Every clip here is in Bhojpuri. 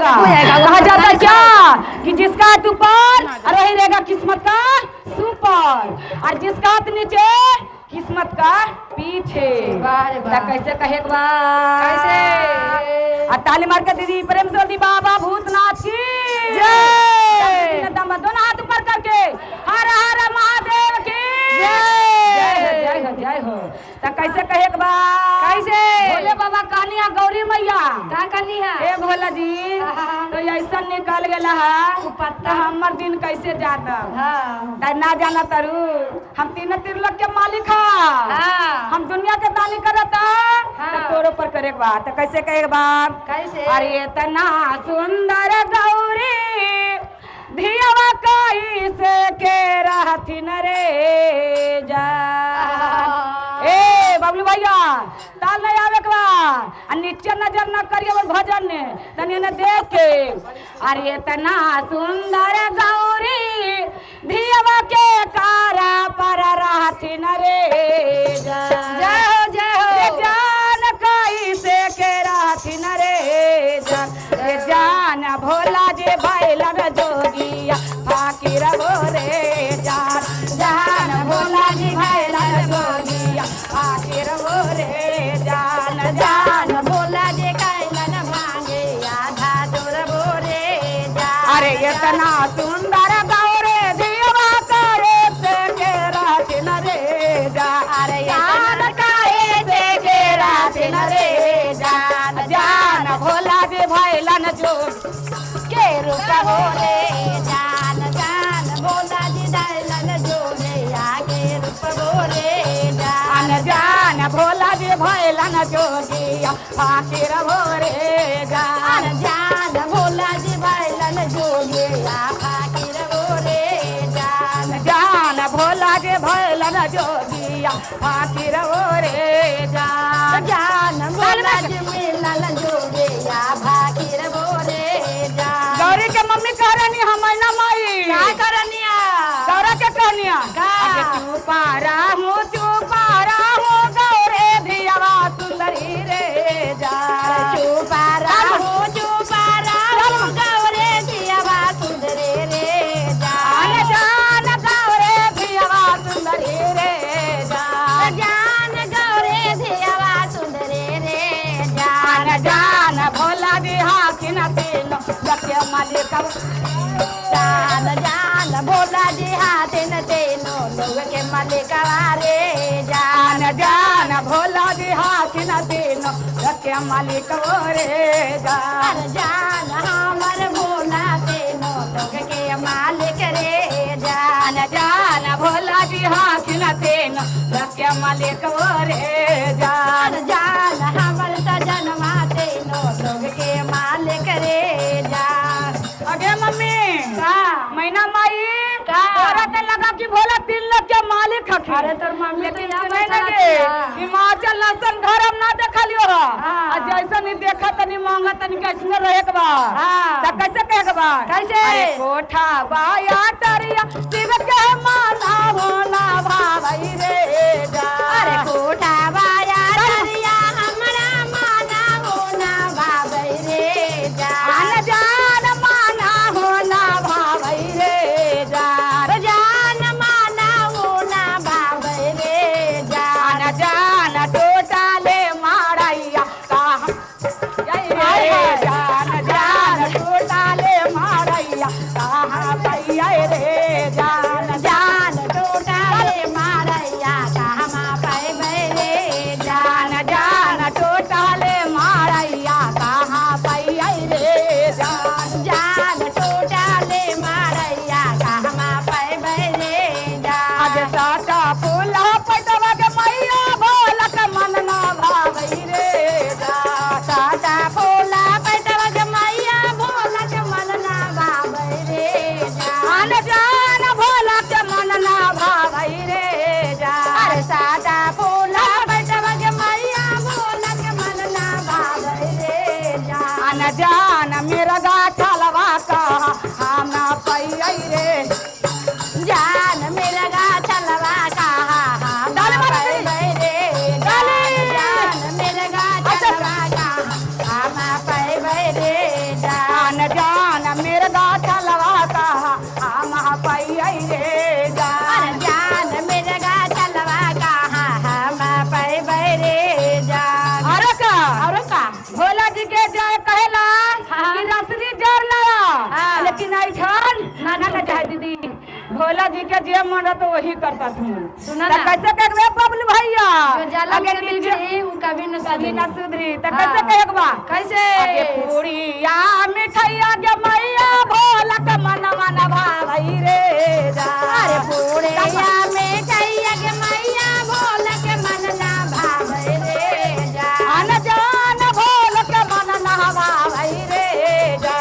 कहा जाता है क्या कि जिसका हाथ ऊपर वही रहेगा किस्मत का सुपर, और जिसका हाथ नीचे किस्मत का पीछे। कैसे कहे कैसे ताली मार के दीदी प्रेम से दी बाबा भूतनाथ की जय। दोनों हाथ ऊपर करके हर हर महादेव की जय हो जय हो। तो कैसे कहे कैसे बोले बाबा कहानिया गौरी मैया क्या कहनी है ए भोला जी तो ऐसा निकल गया है पत्ता हमर दिन कैसे जाता ना जाना तरु हम तीन त्रिलोक के मालिक हम दुनिया के दानी करता तोरो पर करे बात तो कैसे कहे बाप कैसे अरे तना सुंदर गौरी धियावा कई से के रहथिन रे जा ए बबलू भैया ताल नहीं आवे के बा नीचे नजर न करिए वो भजन ने तने ने देख के अरे तना सुंदर गौरी धियावा के कारा पर रहथिन रे जय हो जान कई से के रहथिन रे जान भोला जे भैलन जोगिया फाकीर बोरे जान जान भोला जी भैलन जोगिया फाकीर बोरे जान जान भोला जे कैलन मांगे आधा दूर बोरे जान। अरे इतना सुंदर गौरे दीवा करे से के रहथिन रे जान अरे जान काहे से के रहथिन रे जान जान भोला जी भैलन जोग के रूप बोरे जान जान भोला जी भैलन जोगे आगे रूप बोरे जान जान भोला जी भैलन जोगिया फाकीर बोरे जान जान भोला जी भैलन जोगिया फाकीर बोरे जान जान भोला जी भैलन जोगिया फाकीर बोरे जान जान भोला जी भैलन जोगिया फाकीर बोरे जान। गौरी के मम्मी कह रही हम ना माई क्या करनिया गौरा के कहनिया चुपा रहूं गौरे धियावा सुंदरी रे जा चुपा रहूं गौरे धियावा सुंदरी रे जान जान गौरे धियावा सुंदरी रे जान गौरे धियावा सुंदरी रे जान जान भोला जी हाकिन तीन लक्ष्य मालिक जान जान भोला जी हाथिन तीनों लोग के मालिक रे जान जान भोला जी हाथिन तीनों लोग के मालिक रे जान जान हमर भोला तीनों लोग के मालिक रे जान जान भोला जी हाथिन तीनों लोग के मालिक रे जान जान हमर सजनवा तीनों लोग के मालिक रे जान। अगे मम्मी मैना माई तोरा के लगा कि भोला 3 लाख के मालिक हखी अरे तोर मम्मी के नहीं लगे हिमाचल लसन घर हम ना देखलियो आ जैसे नहीं देखा तनी मांगा तनी कैसे रहे के बा त कैसे कहे के बा कैसे अरे कोठा बाया तरिया शिव के माना भोला भाई रे जा अरे कोठा बाया तरिया हमरा माना भोला भाई रे जान जान माना भोला भाई रे जान जान माना भोला भाई रे जान जान टोटाले मारैया कहाँ रे जान जान टोटाले मारैया कहाँ पैया रे जान जान टोटाले मारैया कहाँ पाए रे मेरे गाछा लवाता हम पैया रे जान जान मेरे गाछा लवा कहाँ हम पैबै रे जान। और का भोला जी के जय कहेला कि रसरी जर लड़ा लेकिन ऐठन ना ना जाए दीदी भोला जी के जे मन तो वही करता थी। सुना ना कैसे कहबे बबलू भैया अगे नीचे कभी न सुधरी त कैसे कहबा कैसे अगे पूड़िया मिठाइया के मैया भोला के मन मन भाई रे जा। अरे पूड़िया मिठाइया के मैया भोला के मन ना भाई रे जा। अन जान भोला के मन ना भाई रे जा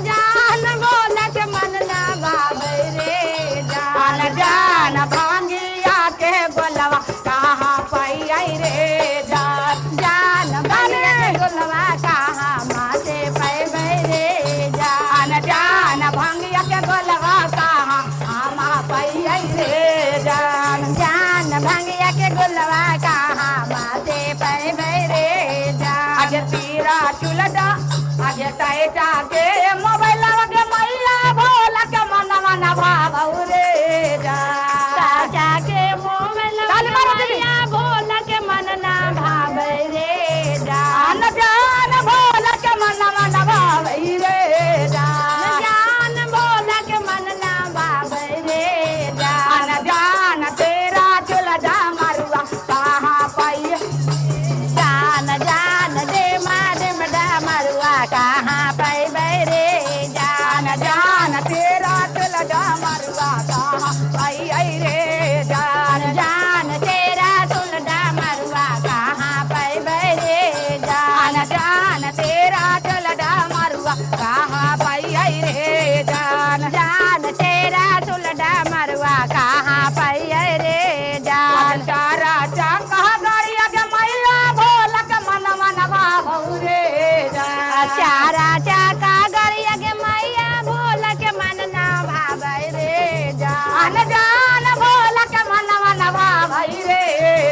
जान भोला के मन ना भाई रे जान जान भांगिया के गोलवा कहाँ पैया रे जान जान भांगिया के गोलवा कहाँ माते पैबै रे जान जान भांगिया के गोलवा कहाँ हम पैया रे जान जान भांगिया के गोलवा कहाँ माते पैबै रे जान। आगे तीरा चुलदा आगे ताए जाके मोबाइल के मैया भोला के मन मन भाव रे जाके मोबाइल मैया भोला के मन ना भाव रे जान जान भोला के मन मन भाव रे जान भोला के मन ना भाव रे जान जान तेरा चुलदा मरुआ कहाँ पाइए जान जान दे मडा मरुआ कहाँ पैबै रे जान जान तेरा चुलदा मरुआ कहाँ पैया रे जान जान तेरा चुलदा मरुआ कहाँ पैबै रे जान जान तेरा चुलदा मरुआ कहाँ पैया रे जान जान तेरा चुलदा मरुआ कहाँ पैया रे जान। चारा चाका गाड़िया के मैया भोला के मन मन भाव रे जान चारा चाका गाड़िया के मैया भोला के मन ना भावै रे जान जान भोला के मन मन भावै रे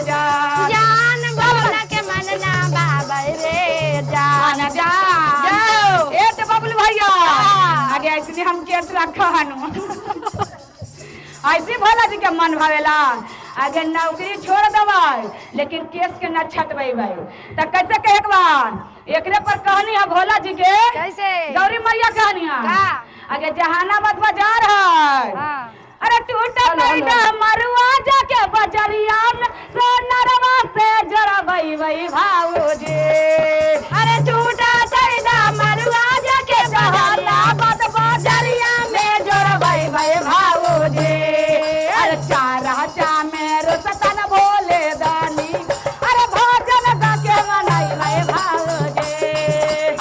जान जान भोला के मन ना भावै रे जान जान ए तो बबलू भैया आगे ऐसे हम केस रखा हनु ऐसे भोला जी के मन भावेला अगर नौकरी छोड़ दबाई लेकिन केस के न छटबै भाई त कैसे कहे एक बार एकरे पर कहानी है भोला जी के कैसे गौरी मैया कहानी है अगर जहानाबाद बाजार है अरे टूटा पैदा मरुआ जाके बजरिया सोनरवा से जड़बै वही भाऊजी अरे टूटा पैदा मरुआ जाके जहानाबाद बजरिया में जड़बै वही भाऊजी अरे चारा चा मेरो सतन भोले दानी अरे भोजन जाके मनाई वही भाऊजी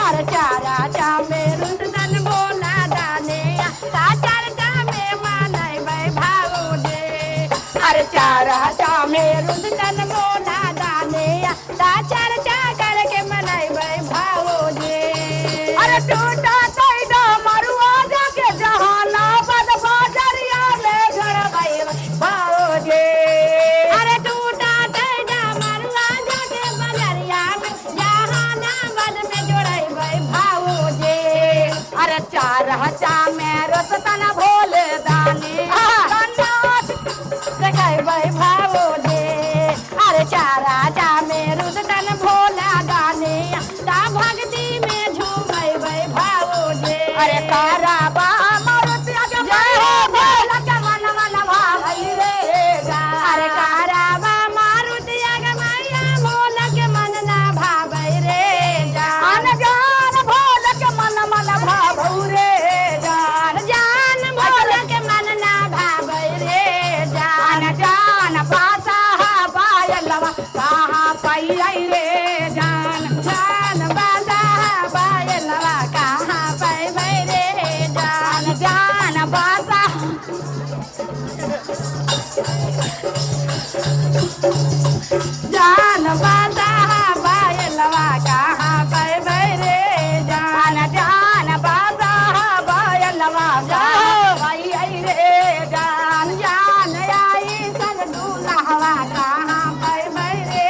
अरे चारा चा मेरो सतन भोला दानी साचार चा में मनाई वही भाऊजी अरे चारा चा मेरो सतन भोला दानी साचार चा करके मनाई वही भाऊजी अरे टूटा पैदा मरुआ जाके जहानाबाद बजरिया में जड़बै भाऊजी अरे टूटा पैदा मरुआ जाके बजरिया में जहानाबाद में जोड़बै भाऊजी अरे चारा चा मेरो सतन भोले दानी देखबै भाऊजी अरे चारा चा मेरो सतन भोला दानी ता भक्ति में झूमै भाऊजी अरे ताराबा मारुतिया के जय हो भोला के मन मन भाई रे अरे ताराबा मारुतिया के मैया भोला के मन ना भावै रे जान जान भोला के मन मन भावौ रे जान जान भोला के मन ना भावै रे जान जान पासा बायलवा कहाँ पैया रे जान जान बाजा बायलवा कहाँ पैबै रे जान जान बाजा जान बाजा बायलवा कहाँ पैबै रे जान जान बाजा बायलवा कहाँ पैया रे जान जान आई सन दूल्हा कहाँ पैबै रे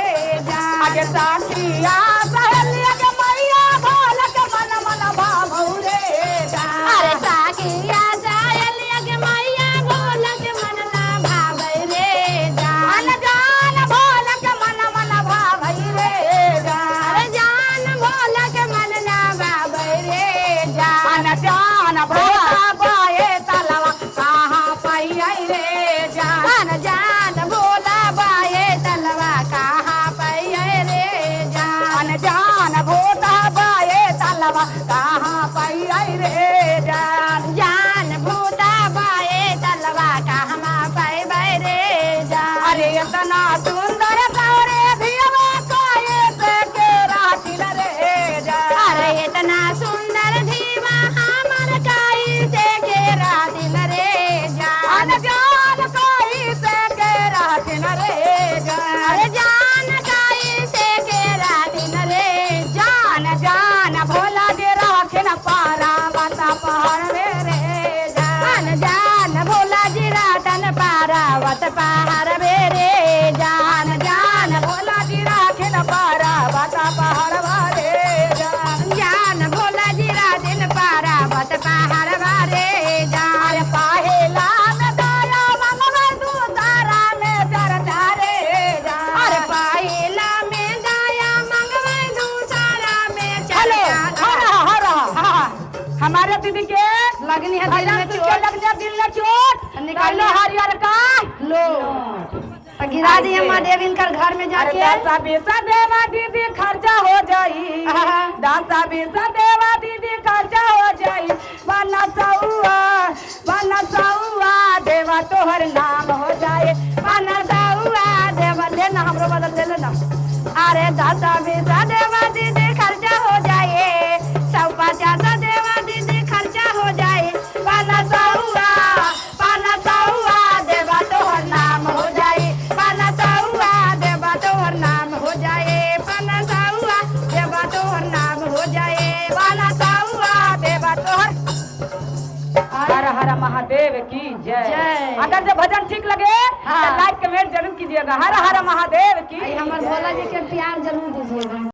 जान आगे साथिया सहेलिया के मैया भोला के मन मन भावौ रे जान अरे भोला बाए तलवा कहाँ पाई रे जान जान भोला बाए तलवा कहाँ पाई रे जान जान भोला बाए तलवा कहाँ पाई रे जान जान भोला बाए तलवा कहाँ पाई रे जान अरे इतना सुंदर गौरे धियवा काए से के राखिल रे जान अरे इतना सुंदर धीवा हमर काई से के राखिल रे जान जान काई से के राखिल रे जान अरे जान काई से के राखिल रे जान जान भोला जे राखिन पारा बता पहाड़ में रे जान जान भोला जी रातन पारा वत पहाड़ में रे जान जान भोला जी राखिन पारा बता पहाड़ वारे जान जान भोला जी राखिन पारा बत पहाड़ वारे जान पाहेला में दाया मंगवा दू तारा में चरता रे जान अरे पाहेला में दाया मंगवा दू तारा में चरता हमारे दीदी के लगनी है दिल में चोट लग जा दिल में चोट निकालो हरियर का लो गिरा दिए माँ देव इनकर घर में जाके दासा बेसा देवा दीदी खर्चा हो जाई दासा बेसा देवा दीदी खर्चा हो जाई बना सौआ देवा तोहर नाम हो जाए बना सौआ देवा लेना हमरो बदल ले लेना अरे दासा बेसा देवा दीदी खर्चा हो जाए सब पचासा देवा दीदी खर्चा हो जाए बना सौआ देवा तोहर नाम हो जाए बना सौआ देवा तोहर नाम हो जाए बना सौआ देवा तोहर नाम हो जाए बना सौआ देवा तोहर हर हर महादेव की जय। अगर जो भजन ठीक लगे तो लाइक कमेंट जरूर कीजिएगा। हर हर महादेव की। हमारे भोला जी के प्यार जरूर दीजिएगा।